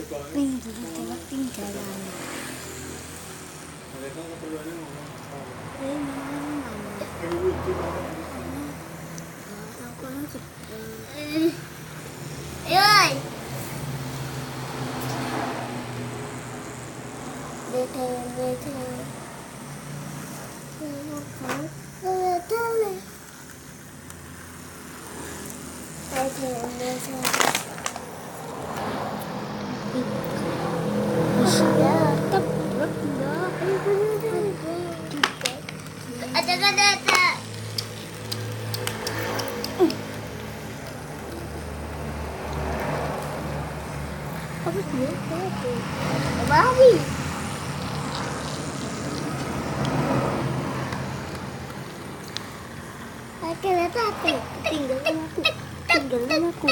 tinggalan. Mereka keperluannya ngomong apa? Aku langsung. Yoi. Ada. Apa dia? Babi. Kereta api. Tinggalan aku.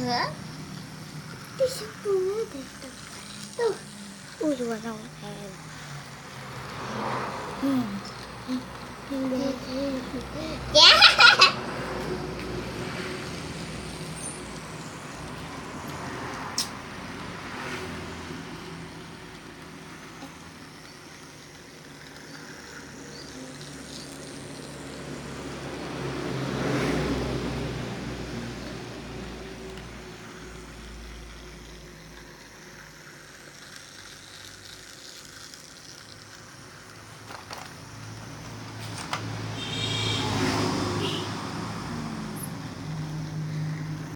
Hah? Di situ ada. Tuh. Warna warna. Ya.